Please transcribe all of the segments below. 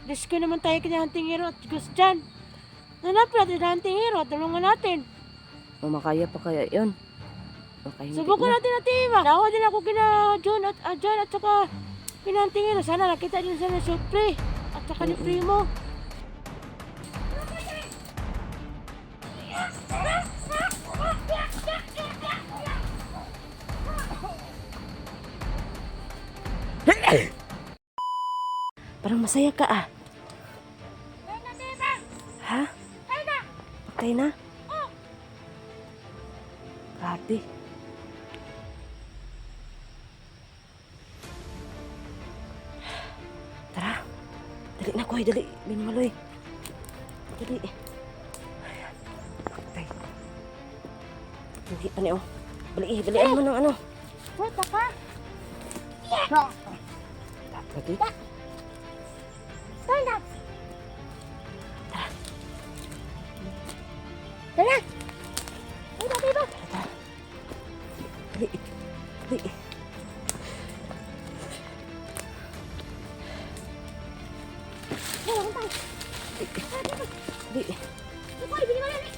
Disko naman tayo kanya hunting hero at Diyos dyan. Hanap natin ang hunting hero at tulungan natin. O makaya pa kaya yun? Baka hindi Subukan na. natin natin iba. Dawa din ako kina John at saka pinanting hero. Sana nakita din sa Supre at saka ni Primo. Parang masaya ka ah. Ha? Patay na? Grabe. Tara. Dali na, Koy. Dali. Binmaloy. Dali. Ayan. Patay. Hindi pa niyo. Balian mo ng ano. Wata ka? Lagi. Tara! Tara! Ay, dati ba? Dali. Dali. Ay, wala tayo. Dali. Ay, bili mo yan eh.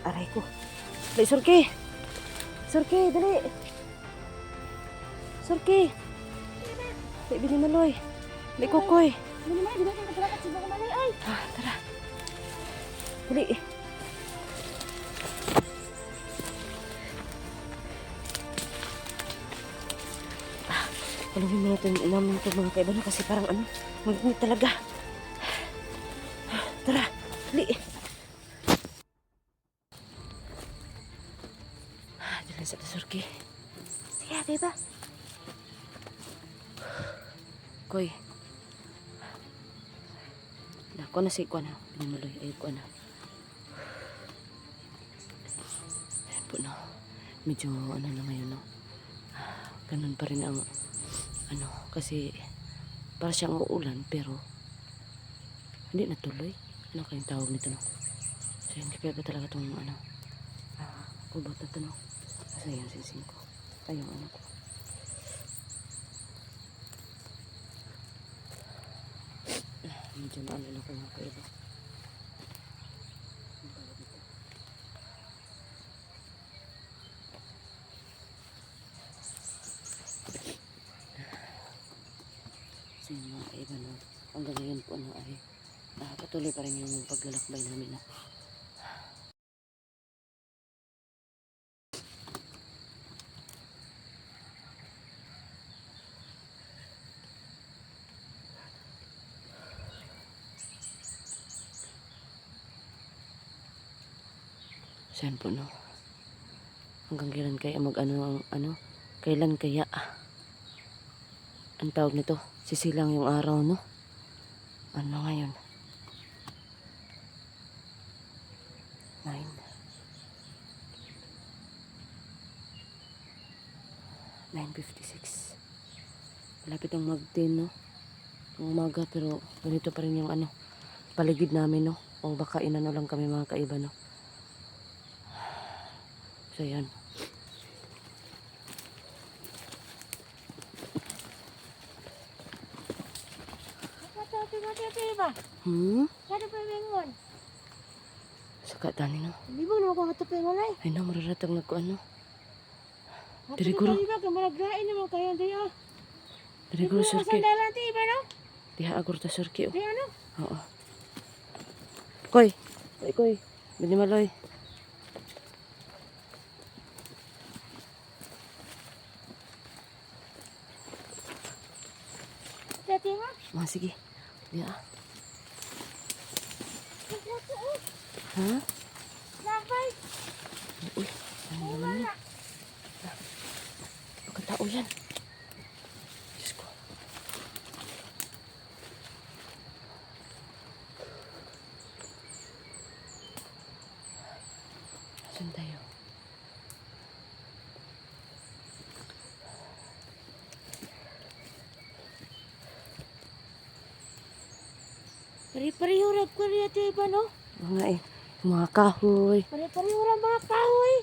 Aray ko. Dali, Surki. Surki, dali. Surki. Dali, Binimaloy. Dali, Kukoy. Bili mo yan, di ba kang kapalakat sa baka malay? Ay! Tara. Dali. Alumin mo natin namin ito mga kaibahan kasi parang ano, mag-init talaga. Tara. Dali. Dali sa Surki. Sige, ate ba? Koy. Nako na si Kuan na. Binimaloy. Ay, Kuan na. Ayan po, no. Medyo ano na ngayon, no. Ganun pa rin ang ano, kasi para siyang uulan pero hindi natuloy. Ano kayong tawag nito, no? So, hindi kaya ba talaga itong ano, kubot na ito, no? Kasi yan, sinsing ko. Ay, yung ano ko. Medyo maalala ko mga kaiba. So yung mga kaiba, no? Hanggang ngayon po, no, ay patuloy pa rin yung paglalakbay namin, no? Saan po, no? Hanggang kailan kaya mag-ano ang ano? Kailan kaya ang tawag nito? Sisilang yung araw, no? Ano ngayon? 9. 9:56. Malapit ang mag-10, no? Ang umaga, pero ganito pa rin yung ano, paligid namin, no? O baka inano lang kami mga kaiba, no? So, yan. Ate ba? Kaya pa yung ingon. Saka tani, no? Hindi mo naman kung hatap yung malay. Ay, no, mararatag na ko, ano? Hatap Diri yung guro. malay ba? Kamaragrain naman kayo. Di ah. Dari ko, Hindi mo Surki. kasandalan ate ba no? Diha agor ta, Surki, oh. Di ano? Oo. Koy! Koy, koy. Binimaloy. Ate mo? Mga sige. Diha. oh. Ha? Labay. Uy, ano naman yun? Pagkatao yan. Diyos ko. Saan tayo? Pare-pareho rag ko niya tiba no. Mga mga kahoy. Pare-pareho rag mga kahoy.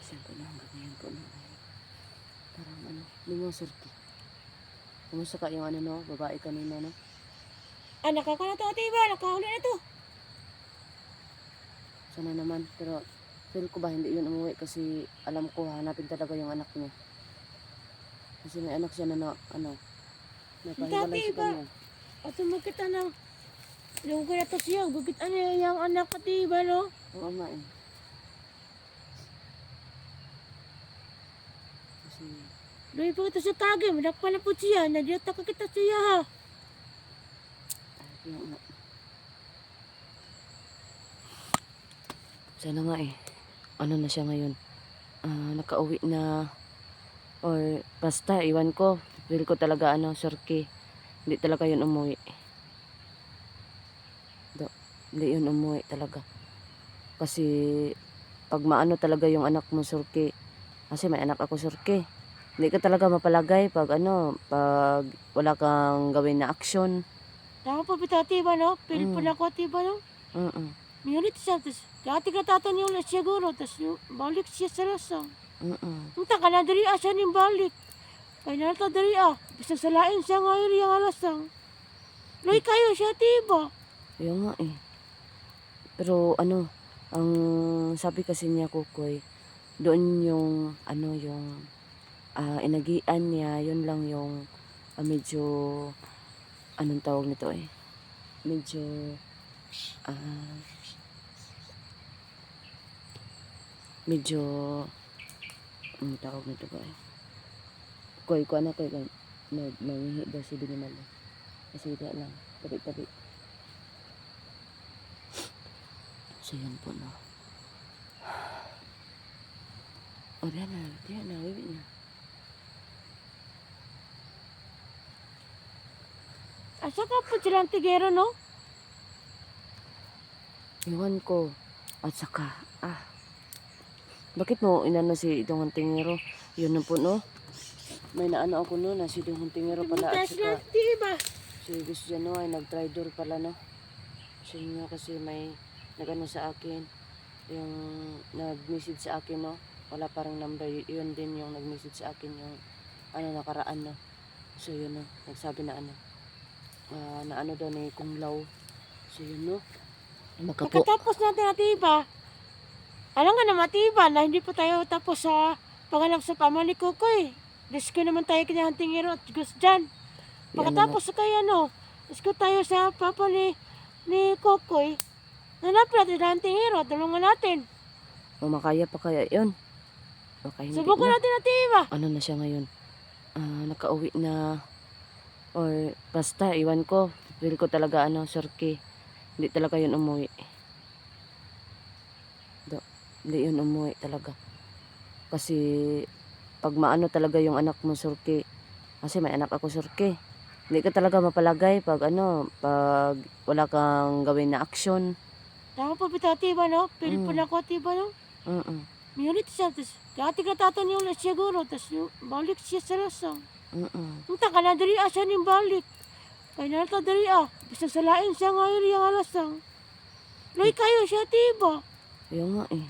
Saan ko na hanggang ngayon po no? Parang ano, lingaw surti. Kumusta ka yung ano no, babae kanina no? Anak ako na to tiba, nakahuli na to. Sana naman, pero feel ko ba hindi yun umuwi kasi alam ko hanapin talaga yung anak niya. Kasi may anak siya na ano, napahiwalay sa Tati ba? kanya. At sumakit na. Yung kaya to siya, bukit ano yung anak ka tiba no. Oo nga eh. Kasi, Doy pa kita sa tagi, madakpan na po siya, nadiyata ka kita siya ha. kaya nga. Sana nga eh. Ano na siya ngayon? Nakauwi na. Or basta, iwan ko. Feel ko talaga ano, surki. Hindi talaga yun umuwi. Hindi yun umuwi talaga. Kasi pag maano talaga yung anak mo surki. Kasi may anak ako surki. Hindi ka talaga mapalagay pag ano, pag wala kang gawin na action. Tama po bitaw tiba no, Pilipon Mm. ako tiba no. Mm. Minunit siya, tapos dati ka tatan niyo ulit siguro, tapos balik siya sa lasang. Mm. Punta ka na dari siya ning balik. Kaya nalata dari bisag salain siya ngayon yung alasang. Loy kayo siya tiba. Yun nga eh. Pero ano, ang sabi kasi niya Kukoy, doon yung ano yung inagian niya, yun lang yung medyo anong tawag nito eh. Medyo medyo anong tawag nito ba eh. Koy, ko ano koy mangihi daw si Binimal. Kasi wala lang, tabi-tabi. So yun po no. O diyan na, wiwi na. Asa ka po silang tigero no? Iwan ko. At saka, bakit mo inano si Dong Tingero? Yun na po no. May naano ako no, na si Dong Tingero pala at Butas saka lang tiba. si Cristiano ay nag-tridor pala no. Siya nga kasi may nagano sa akin. Yung nag-message sa akin no. Wala parang number. Yun din yung nag-message sa akin yung ano nakaraan no. So yun no, nagsabi na ano. Na ano daw ni Kung Lao. So yun no. Makapo. Pagkatapos natin na tiba, alam nga na matiba na hindi pa tayo tapos sa panganak sa pamali ko eh. Disko naman tayo kanyang tingero at Gus dyan. Pagkatapos sa kaya no, disko tayo sa papa ni Kokoy. Nanap natin ang tingero, tulungan natin. O makaya pa kaya yun? Baka hindi Subukan na. natin na tiba. Ano na siya ngayon? Nakauwi na. Or basta, iwan ko. Feel ko talaga ano, surki. Hindi talaga yun umuwi. Hindi yun umuwi talaga. Kasi pag maano talaga yung anak mo surki. Kasi may anak ako surki. Hindi ka talaga mapalagay pag ano, pag wala kang gawin na action. Tama po bitaw tiba no, Pilipon ako tiba no. Mm. Minunit siya, tapos dati ka tatan niyo ulit siguro, tapos balik siya sa lasang. Mm. Punta ka na dari siya ning balik. Kaya nalata dari bisag salain siya ngayon yung alasang. Loy kayo siya tiba. Yun nga eh.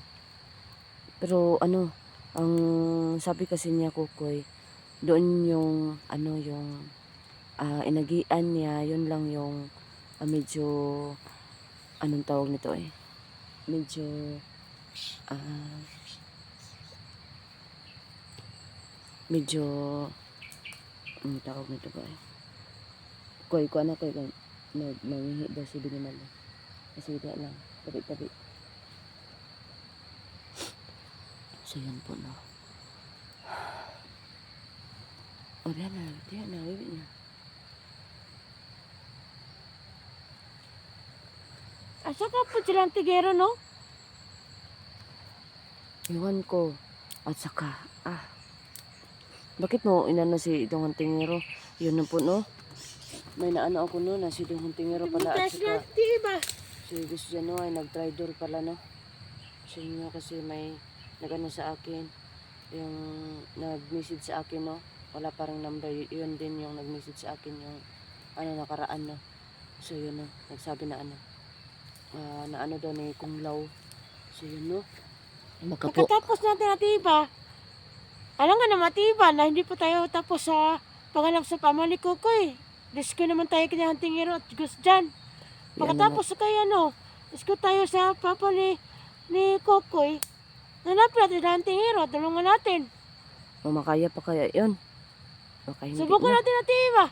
Pero ano, ang sabi kasi niya Kukoy, doon yung ano yung inagian niya, yun lang yung medyo anong tawag nito eh. Medyo medyo anong tawag nito ba eh. Koy, ko ano koy mangihi daw si Binimal. Kasi wala lang, tabi-tabi. So yun po no. O diyan na, wiwi na. Asa ka po silang tigero, no? Iwan ko. At saka, bakit mo inano si Dong Tingero? Yun na po, no? May naano ako no, na si Dong Tingero pala. At Butas na, saka, diba? si Gus Jano ay nag-tridor pala, no? Siya niya kasi may nag-ano sa akin. Yung nag-message sa akin, no? Wala parang number. Yun din yung nag-message sa akin yung ano nakaraan, no? So, yun, no? Nagsabi na ano. Na ano daw ni Kung Lao. So, yun, no? Makapo. Pagkatapos natin natiba, alam nga na matiba na hindi pa tayo tapos sa paghanap sa pamali Kukoy. Disko naman tayo kanya Tingero at Gus dyan. Pagkatapos sa kaya no, disko tayo sa papa ni Kukoy. Hanapin natin ang Tingero at tulungan natin. Makaya pa kaya yun? Baka hindi Subukan na. natin natiba.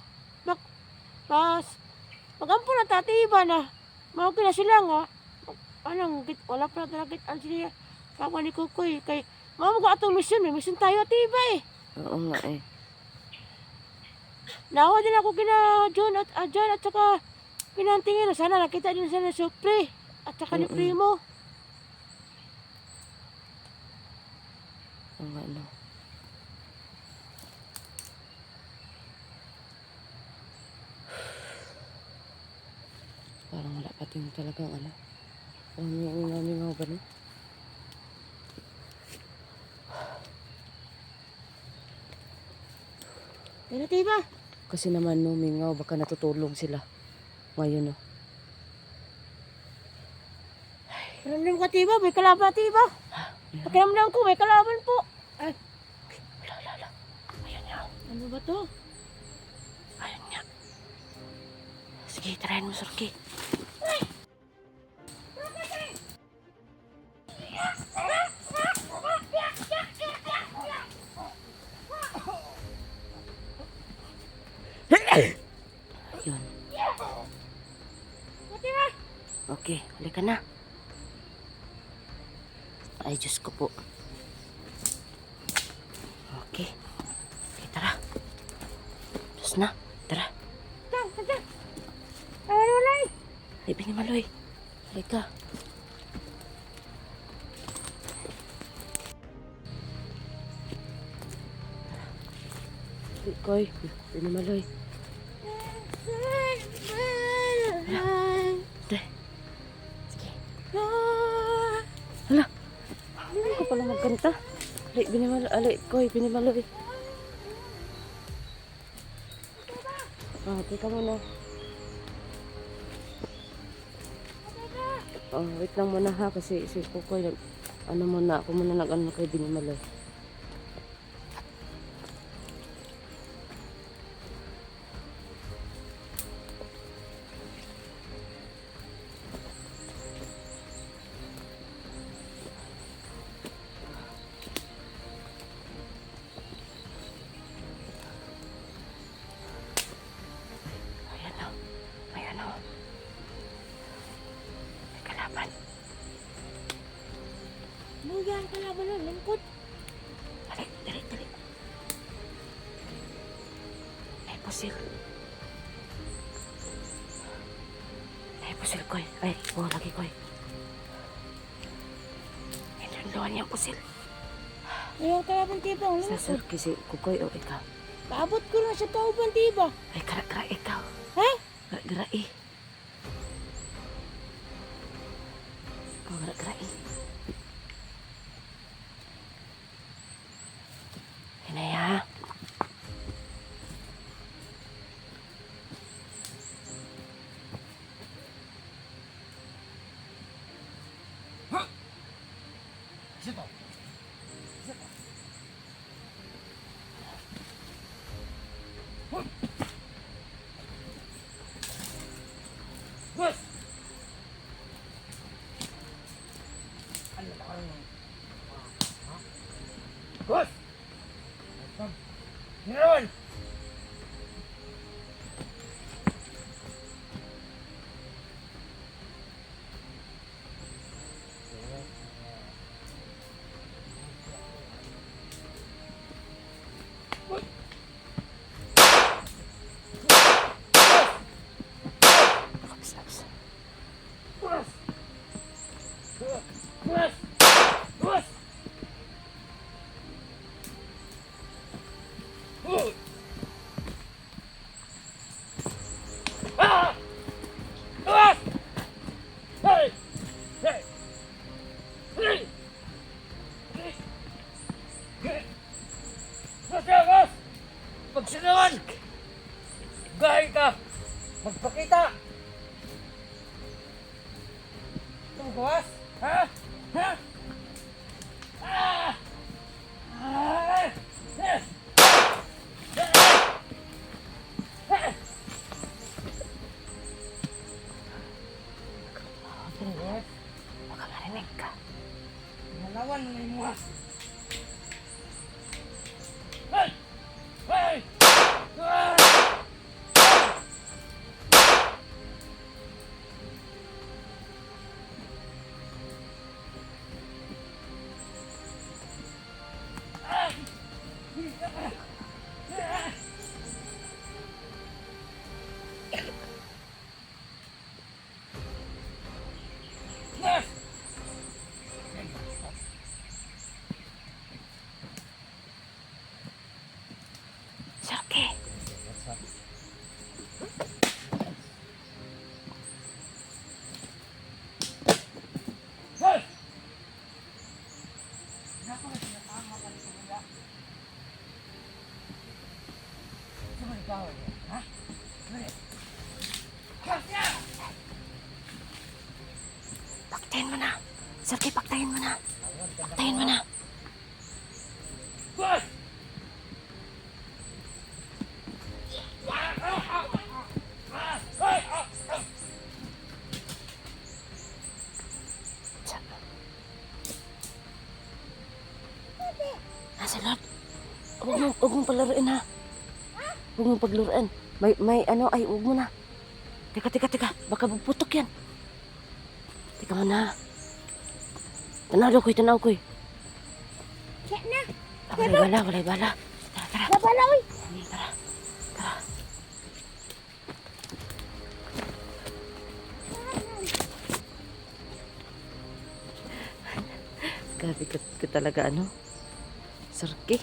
Pag-ampo na tatiba na. Mawag na sila nga. Wala pa na talaga ang sila. Papa ni Kukoy. Kay, mamaga atong misyon. May misyon tayo atiba eh. Oo nga eh. Nawa din ako kina John at saka pinantingin. Sana nakita din sana ni Supre at saka ni Primo. Oo nga no. Parang wala pa din talagang ano. Parang mingaw ba no? Pero tiba. Kasi naman no, mingaw, baka natutulog sila. Ngayon no. Ramdam ka tiba, may kalaban tiba. Pakiramdam ko, may kalaban po. Ay, Wala. Ayun nga. ano ba to? Ayun nga. Sige, tarayan mo, Surki. Ayun. Tiba. Okay, halika na. Ay, Diyos ko po. Okay. Okay, tara. Diyos na. Tara. Tang. Ay, walay. Ay, Binimaloy. Halika. Koy, Binimaloy. Te. Sige. Hala. Ano ka pala magkanta? Ali, Binimaloy. Ali, Koy, Binimaloy. Teka muna. Wait lang muna ha, kasi si Kukoy, ano muna, ako muna nag-ano kay Binimaloy. Ayan o. May kalaban. Buya ang kalaban ng lingkod. Dali. May pusil. Koy. Ay, lagi, Koy. Hinunduan niyang pusil. Ayaw kalaban tiba ang Sa lingkod. Surki si Kukoy o ikaw. Paabot ko na sa kauban tiba. Ay, kara ikaw. Ha? Gara Ikaw gara Hinaya. Bos! Meron! Stop. Bos! Pagsunod! Gahil ka! Magpakita! Tungkos? Ha? Ha? Ah! Ah! Ah! Tungkos? Baka marinig ka. Nalawan mo na yung mga. Hey! Hey! Ah! Yes! Sarki! Hey! Napaka sinatama ka nito nila. Sumali ka ako. Ha? Sumali. Kasya! Paktayin mo na! Sarki, paktayin mo na! Paktayin mo na! Bus! Nasa Lord! Huwag mong palaruin ha! Huwag mong paglaruin. May ano, ay huwag mo na. Teka. Baka puputok yan. Teka mo na. Tanaw ko. Siya na. Walay bala. Tara. Labala, uy. Tara. Grabe ka talaga, ano? Sarki.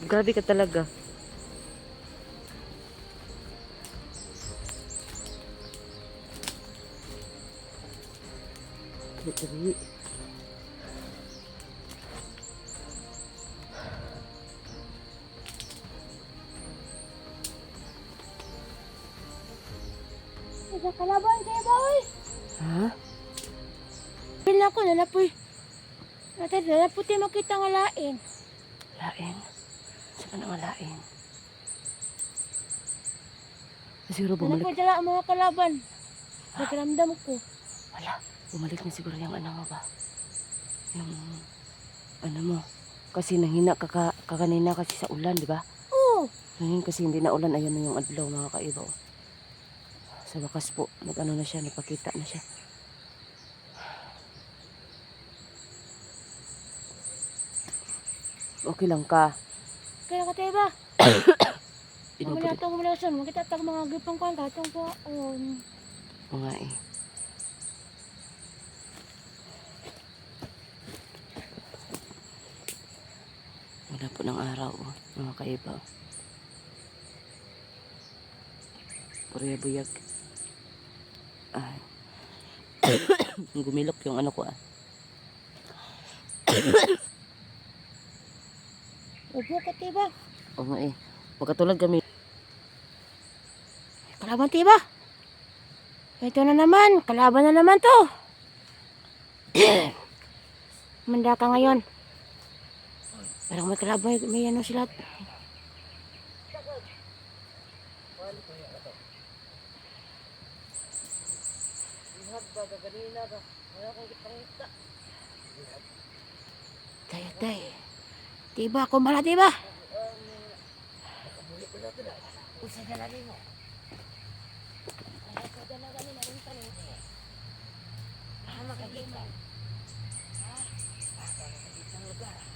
Grabe ka talaga. Dali. Isa kalaban kayo ba, uy? Ha? Pila ko, nalapoy. Nalapoy tayo makita nga lain. Lain? Saan ka nga lain? Siguro bumalik. Nalapoy dala ang mga kalaban. Nagramdam ko. Wala. Bumalik na siguro yung ano mo ba? Yung ano mo. Kasi nanghina ka kanina kasi sa ulan, di ba? Oo. Ngayon kasi hindi na ulan. Ayan na yung adlaw, mga kaibaw. Sa wakas po, nag-ano na siya, napakita na siya. Okay lang ka. Kaya ka tayo ba? Pinupuli Kumalatang kumalasan. Makita tag mga gipang kwan. Katong ko. ko nga eh. Wala po ng araw, mga kaibaw. Purya-buyag. Ay. Gumilok yung ano ko ah. Upo ka tayo ba? Oo nga eh. Magkatulad kami. Kalaban tayo ba? Ito na naman. Kalaban na naman to. Manda ka ngayon. Parang may kalaban. May ano sila. Tay. Tiba, kumbala tiba. Usa na lang mo. Makakita. Ha? Makakita ng lugar.